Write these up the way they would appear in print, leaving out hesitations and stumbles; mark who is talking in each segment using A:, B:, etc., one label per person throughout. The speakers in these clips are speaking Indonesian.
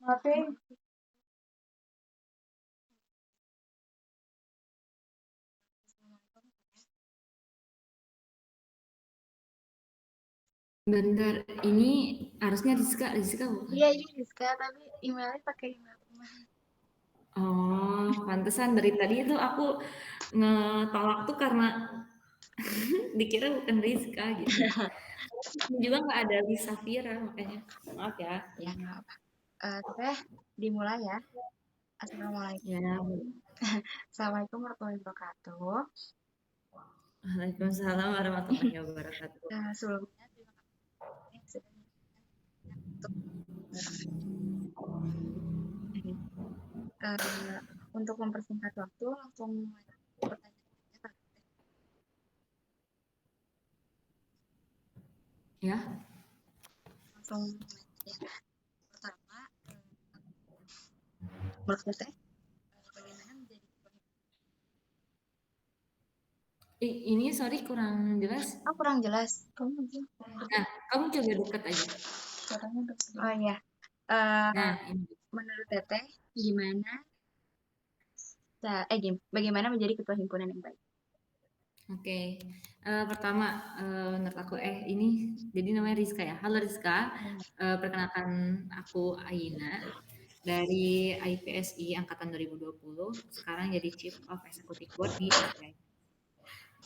A: Tapi
B: Bentar, ini harusnya Rizka bukan?
A: iya ini Rizka, tapi emailnya pakai email rumah.
B: Oh, pantesan dari tadi itu aku ngetolak tuh karena dikira bukan Rizka gitu. Ini juga nggak ada Lisa Fira makanya. Maaf ya.
A: Ya nggak apa. Teh dimulai ya. Assalamualaikum.
B: Ya,
A: Assalamualaikum warahmatullahi wabarakatuh.
B: Waalaikumsalam warahmatullahi wabarakatuh.
A: Sebelumnya terima kasih sudah menyempatkan untuk untuk mempersingkat waktu langsung mulai pertanyaannya Kak.
B: Ya,
A: Langsung mulai ya. Pertama, menurut Teh bagaimana menjadi
B: ini sorry kurang jelas.
A: oh kurang jelas. Kamu mungkin
B: Nah, kamu coba dekat aja.
A: suaranya oh iya. Eh,
B: Nah, ini.
A: menurut Teteh gimana bagaimana menjadi ketua himpunan yang baik?
B: Oke, pertama menurut aku ini jadi namanya Rizka ya. Halo Rizka, perkenalkan aku Aina dari IPSI angkatan 2020. Sekarang jadi Chief of Executive Board di SPI.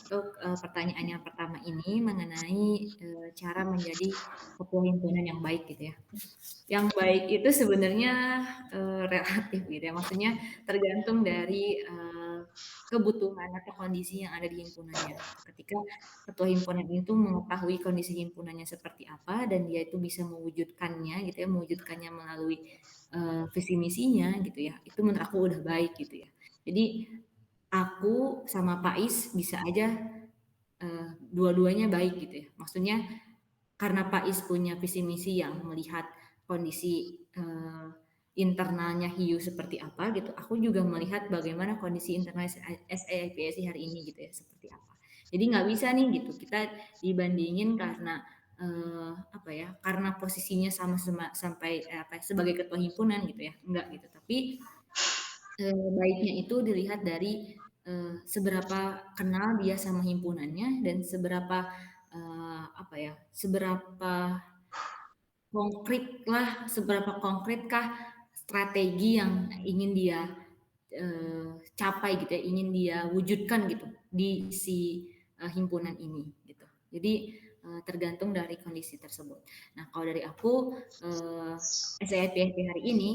B: Untuk pertanyaan yang pertama ini mengenai cara menjadi ketua himpunan yang baik gitu ya. Yang baik itu sebenarnya relatif gitu ya. Maksudnya tergantung dari kebutuhan atau kondisi yang ada di himpunannya. Ketika ketua himpunan itu mengetahui kondisi himpunannya seperti apa dan dia itu bisa mewujudkannya gitu ya, mewujudkannya melalui visi misinya gitu ya. Itu menurut aku udah baik gitu ya. Jadi aku sama Pais bisa aja dua-duanya baik gitu ya. Maksudnya karena Pak Is punya visi misi yang melihat kondisi internalnya Hiu seperti apa gitu, aku juga melihat bagaimana kondisi internal SAIPSI hari ini gitu ya seperti apa. Jadi nggak bisa nih gitu kita dibandingin karena apa ya? Karena posisinya sama sampai apa ya, sebagai ketua himpunan gitu ya, enggak gitu. Tapi baiknya itu dilihat dari seberapa kenal dia sama himpunannya dan seberapa apa ya, seberapa konkretkah strategi yang ingin dia capai gitu ya, ingin dia wujudkan gitu di si himpunan ini gitu. Jadi tergantung dari kondisi tersebut. Nah, kalau dari aku SIPSP hari ini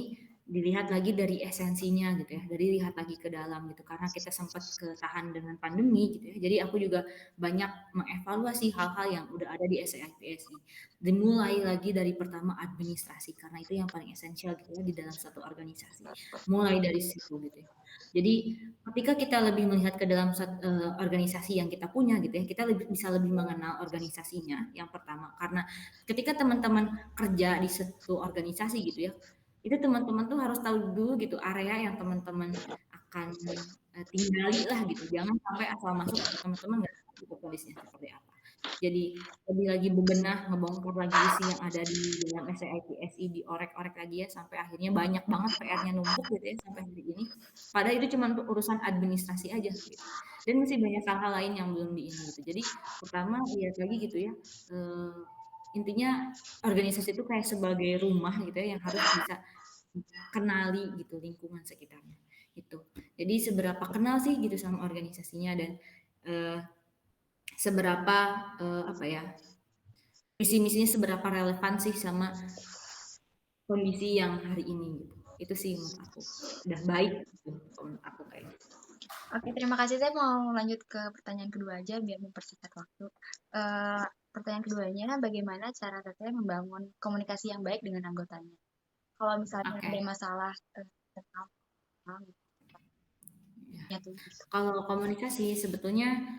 B: dilihat lagi dari esensinya gitu ya, dari lihat lagi ke dalam gitu karena kita sempat ketahan dengan pandemi gitu ya. Jadi aku juga banyak mengevaluasi hal-hal yang udah ada di SIPSI. Dimulai lagi dari pertama administrasi karena itu yang paling esensial gitu ya di dalam satu organisasi. Mulai dari situ gitu ya. Jadi ketika kita lebih melihat ke dalam organisasi yang kita punya gitu ya, kita bisa lebih mengenal organisasinya yang pertama karena ketika teman-teman kerja di satu organisasi gitu ya, itu teman-teman tuh harus tahu dulu gitu area yang teman-teman akan tinggali lah gitu. Jangan sampai asal masuk teman-teman nggak tahu gitu kondisinya seperti apa. Jadi lebih lagi bebenah, ngebongkar lagi isi yang ada di dalam SIPSI, diorek-orek lagi ya sampai akhirnya banyak banget PR-nya numpuk gitu ya sampai hari ini. Padahal itu cuma untuk urusan administrasi aja gitu. Dan masih banyak hal-hal lain yang belum di ini gitu. Jadi pertama lihat lagi gitu ya. Intinya organisasi itu kayak sebagai rumah gitu ya yang harus bisa kenali gitu lingkungan sekitarnya itu. Jadi seberapa kenal sih gitu sama organisasinya dan eh, seberapa apa ya visi misinya seberapa relevan sih sama kondisi yang hari ini gitu. Itu sih menurut aku udah baik gitu menurut aku kayaknya.
A: Oke, terima kasih. Saya mau lanjut ke pertanyaan kedua aja biar mempersingkat waktu. Eh, Pertanyaan keduanya, bagaimana cara Teteh membangun komunikasi yang baik dengan anggotanya? Kalau misalnya ada
B: Oke.
A: masalah tentang
B: Ya.
A: ya tuh gitu.
B: Kalau komunikasi sebetulnya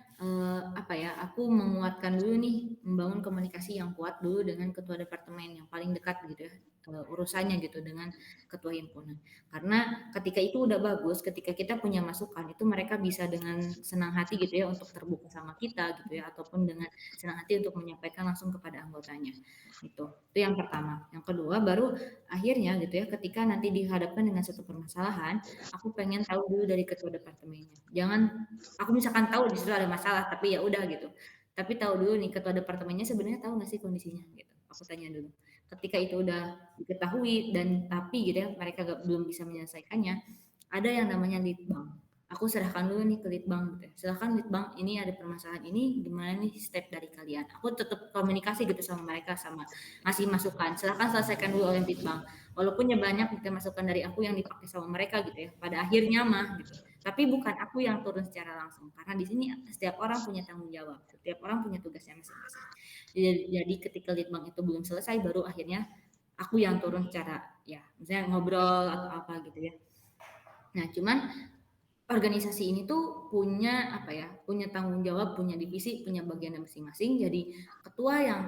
B: apa ya? Aku menguatkan dulu nih, membangun komunikasi yang kuat dulu dengan ketua departemen yang paling dekat gitu ya. urusannya gitu dengan ketua himpunan. Karena ketika itu udah bagus, ketika kita punya masukan itu mereka bisa dengan senang hati gitu ya untuk terbuka sama kita gitu ya, ataupun dengan senang hati untuk menyampaikan langsung kepada anggotanya. Itu yang pertama. Yang kedua baru akhirnya gitu ya ketika nanti dihadapkan dengan satu permasalahan, aku pengen tahu dulu dari ketua departemennya. Jangan aku misalkan tahu di situ ada masalah tapi ya udah gitu. Tapi tahu dulu nih ketua departemennya sebenarnya tahu nggak sih kondisinya gitu. Aku tanya dulu. Ketika itu udah diketahui dan tapi gitu ya mereka belum bisa menyelesaikannya, ada yang namanya lead bank. Aku serahkan dulu nih ke lead bank gitu ya. Silahkan lead bank ini ada permasalahan ini gimana nih step dari kalian. Aku tetap komunikasi gitu sama mereka sama ngasih masukan. Silahkan selesaikan dulu oleh lead bank. Walaupun ya banyak gitu masukan dari aku yang dipakai sama mereka gitu ya. Pada akhirnya mah gitu. Tapi bukan aku yang turun secara langsung karena di sini setiap orang punya tanggung jawab, setiap orang punya tugasnya masing-masing. Jadi ketika lead bank itu belum selesai baru akhirnya aku yang turun secara ya misalnya ngobrol atau apa gitu ya. Nah, cuman organisasi ini tuh punya apa ya, punya tanggung jawab, punya divisi, punya bagian masing-masing. Jadi ketua yang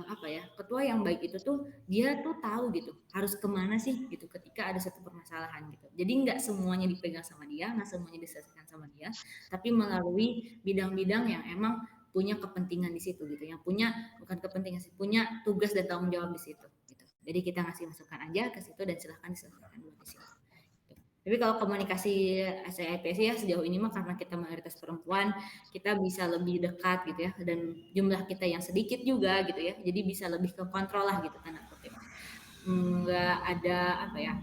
B: apa ya, ketua yang baik itu tuh dia tuh tahu gitu harus kemana sih gitu ketika ada satu permasalahan gitu. Jadi nggak semuanya dipegang sama dia, nggak semuanya diselesaikan sama dia, tapi melalui bidang-bidang yang emang punya kepentingan di situ gitu, yang punya bukan kepentingan sih, punya tugas dan tanggung jawab di situ gitu. Jadi kita ngasih masukan aja ke situ dan silahkan diselesaikan dulu di situ. Tapi kalau komunikasi SIPC ya sejauh ini mah karena kita mayoritas perempuan, kita bisa lebih dekat gitu ya dan jumlah kita yang sedikit juga gitu ya. Jadi bisa lebih ke kontrol lah gitu tanda kutip. Nggak ada apa ya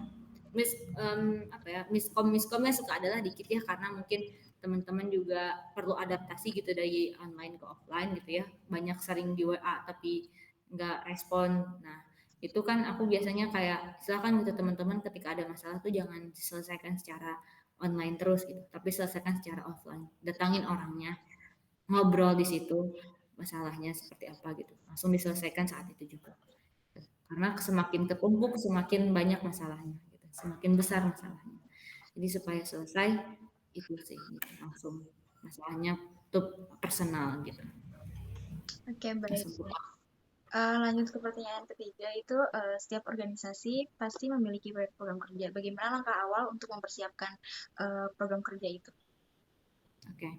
B: apa ya miskomnya suka adalah dikit ya karena mungkin teman-teman juga perlu adaptasi gitu dari online ke offline gitu ya. Banyak sering di WA tapi nggak respon. Nah, itu kan aku biasanya kayak silakan gitu teman-teman ketika ada masalah tuh jangan diselesaikan secara online terus gitu, tapi selesaikan secara offline. Datangin orangnya, ngobrol di situ masalahnya seperti apa gitu. Langsung diselesaikan saat itu juga. Karena semakin ketumpuk semakin banyak masalahnya gitu, semakin besar masalahnya. Jadi supaya selesai itu sih gitu, langsung masalahnya tuh personal gitu.
A: Oke, baik.
B: Langsung
A: Lanjut ke pertanyaan ketiga itu setiap organisasi pasti memiliki program kerja. Bagaimana langkah awal untuk mempersiapkan program kerja itu?
B: Oke.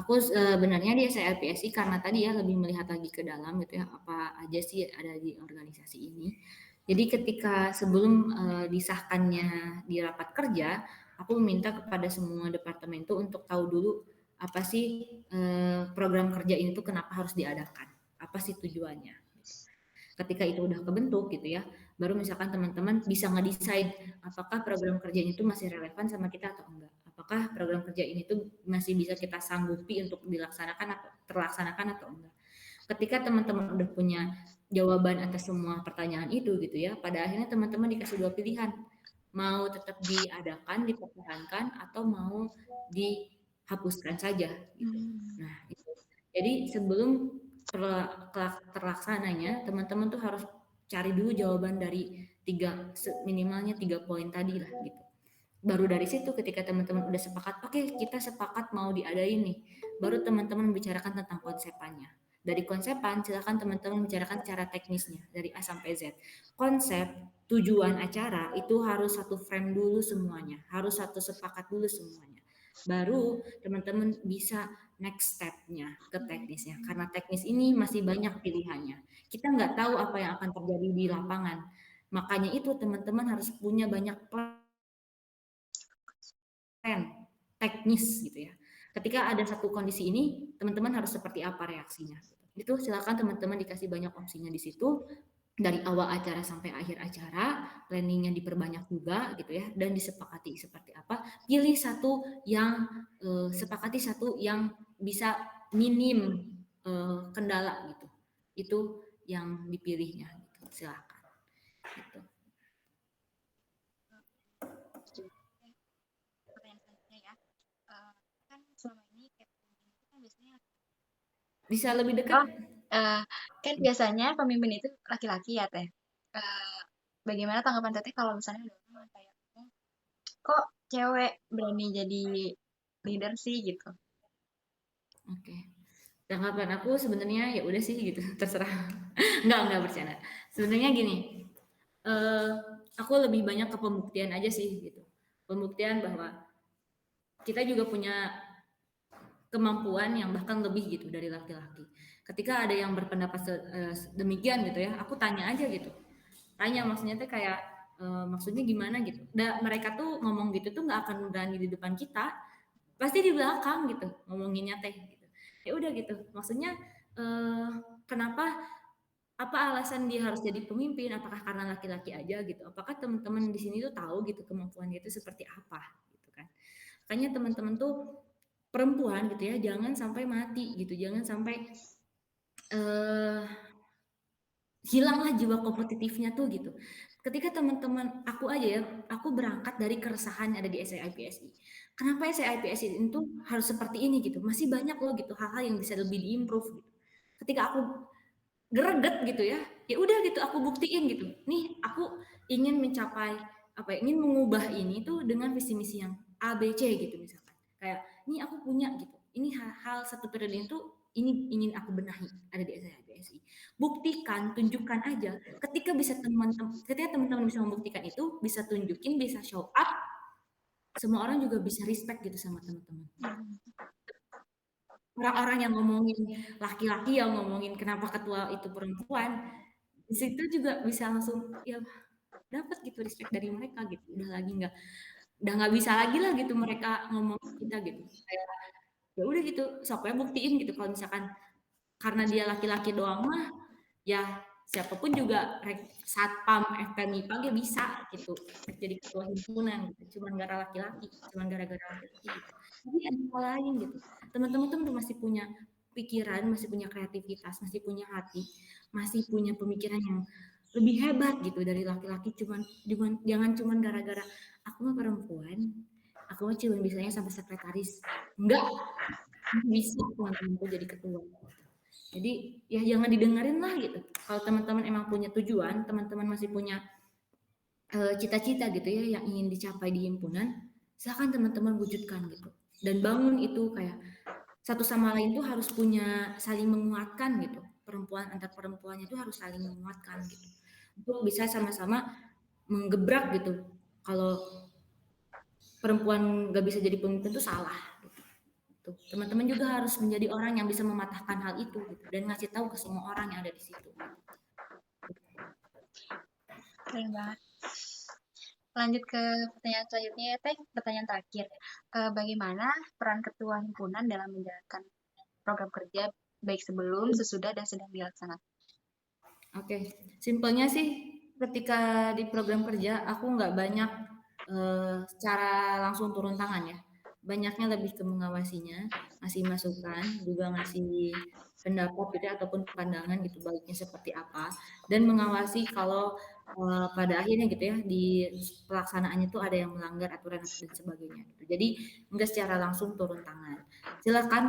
B: Aku sebenarnya di SILPSI karena tadi ya lebih melihat lagi ke dalam gitu ya apa aja sih ada di organisasi ini. Jadi ketika sebelum disahkannya di rapat kerja, aku meminta kepada semua departemen itu untuk tahu dulu apa sih program kerja ini tuh kenapa harus diadakan, apa sih tujuannya. Ketika itu udah kebentuk gitu ya, baru misalkan teman-teman bisa ngedesain apakah program kerja itu masih relevan sama kita atau enggak. Apakah program kerja ini tuh masih bisa kita sanggupi untuk dilaksanakan atau terlaksanakan atau enggak. Ketika teman-teman udah punya jawaban atas semua pertanyaan itu gitu ya, pada akhirnya teman-teman dikasih dua pilihan. Mau tetap diadakan, dipertahankan atau mau dihapuskan saja gitu.
A: Hmm.
B: Nah, itu. Jadi sebelum terlaksananya teman-teman tuh harus cari dulu jawaban dari minimalnya 3 poin tadi lah gitu. Baru dari situ ketika teman-teman udah sepakat, oke kita sepakat mau diadain nih, baru teman-teman membicarakan tentang konsepannya. Dari konsepan silakan teman-teman bicarakan secara teknisnya dari A sampai Z. Konsep, tujuan acara itu harus satu frame dulu semuanya, harus satu sepakat dulu semuanya. Baru teman-teman bisa next step-nya ke teknisnya. Karena teknis ini masih banyak pilihannya. Kita nggak tahu apa yang akan terjadi di lapangan. Makanya itu teman-teman harus punya banyak plan teknis gitu ya. Ketika ada satu kondisi ini, teman-teman harus seperti apa reaksinya. Itu silakan teman-teman dikasih banyak opsinya di situ dari awal acara sampai akhir acara, planningnya diperbanyak juga gitu ya, dan disepakati seperti apa. Pilih satu yang sepakati satu yang bisa minim kendala gitu. Itu yang dipilihnya gitu. Silakan. Gitu.
A: Pertanyaan selanjutnya ya. Eh, kan selama ini kayak pemimpin itu kan biasanya
B: Bisa lebih dekat?
A: oh kan biasanya pemimpin itu laki-laki ya teh. Eh, Bagaimana tanggapan teteh kalau misalnya ada orang yang kayak kok cewek berani jadi leader sih gitu?
B: Oke. Tanggapan aku sebenarnya ya udah sih gitu, terserah. Enggak bercanda. Sebenarnya gini, Eee, aku lebih banyak ke pembuktian aja sih gitu. Pembuktian bahwa kita juga punya kemampuan yang bahkan lebih gitu dari laki-laki. Ketika ada yang berpendapat demikian gitu ya, aku tanya aja gitu. Tanya maksudnya tuh kayak, maksudnya gimana gitu. Mereka tuh ngomong gitu tuh nggak akan berani di depan kita, pasti di belakang gitu ngomonginnya teh gitu. Ya udah gitu, maksudnya, eee, kenapa apa alasan dia harus jadi pemimpin? Apakah karena laki-laki aja gitu? Apakah teman-teman di sini tuh tahu gitu kemampuan dia itu seperti apa gitu kan? Makanya teman-teman tuh perempuan gitu ya, jangan sampai mati gitu, jangan sampai eh, hilanglah jiwa kompetitifnya tuh gitu. Ketika teman-teman aku aja ya, aku berangkat dari keresahan ada di SAIPSI. Kenapa SAIPSI itu harus seperti ini gitu? Masih banyak loh gitu hal-hal yang bisa lebih diimprove gitu. Ketika aku greget gitu ya, ya udah gitu aku buktiin gitu. Nih aku ingin mencapai apa ya, ingin mengubah ini tuh dengan visi misi yang A B C gitu misalkan. Kayak ini aku punya gitu. Ini hal satu periode itu ini ingin aku benahi ada di SIPSI. Buktikan, tunjukkan aja. Ketika teman-teman bisa membuktikan itu, bisa tunjukin, bisa show up, semua orang juga bisa respect gitu sama teman-teman. Orang-orang yang ngomongin laki-laki yang ngomongin kenapa ketua itu perempuan, di situ juga bisa langsung ya dapat gitu respect dari mereka gitu. Udah nggak bisa lagi lah gitu mereka ngomong kita gitu. Kayak ya udah gitu, sok ya buktiin gitu kalau misalkan karena dia laki-laki doang mah ya siapapun juga satpam FPMIPA dia bisa gitu jadi ketua himpunan gitu cuman gara laki-laki cuman gara-gara laki-laki gitu tapi ada hal lain gitu teman-teman tuh masih punya pikiran masih punya kreativitas masih punya hati masih punya pemikiran yang lebih hebat gitu dari laki-laki jangan cuman gara-gara aku mah perempuan aku mah cuma bisanya sampai sekretaris enggak bisa teman-teman jadi ketua jadi ya jangan didengerin lah gitu. Kalau teman-teman emang punya tujuan, teman-teman masih punya cita-cita gitu ya yang ingin dicapai di himpunan, silakan teman-teman wujudkan gitu. Dan bangun itu kayak satu sama lain tuh harus punya saling menguatkan gitu. Perempuan antar perempuannya itu harus saling menguatkan gitu. Untuk bisa sama-sama menggebrak gitu. Kalau perempuan gak bisa jadi pemimpin itu salah. Gitu. Teman-teman juga harus menjadi orang yang bisa mematahkan hal itu gitu, dan ngasih tahu ke semua orang yang ada di situ.
A: Keren banget. Lanjut ke pertanyaan selanjutnya ya, Teh. Pertanyaan terakhir. Bagaimana peran ketua himpunan dalam menjalankan program kerja baik sebelum, sesudah, dan sedang dilaksanakan?
B: Oke, simpelnya sih ketika di program kerja aku nggak banyak secara langsung turun tangan ya. Banyaknya lebih ke mengawasinya, ngasih masukan, juga ngasih pendapat gitu ya, ataupun pandangan gitu baiknya seperti apa, dan mengawasi kalau pada akhirnya gitu ya di pelaksanaannya tuh ada yang melanggar aturan dan sebagainya gitu. Jadi enggak secara langsung turun tangan. Silakan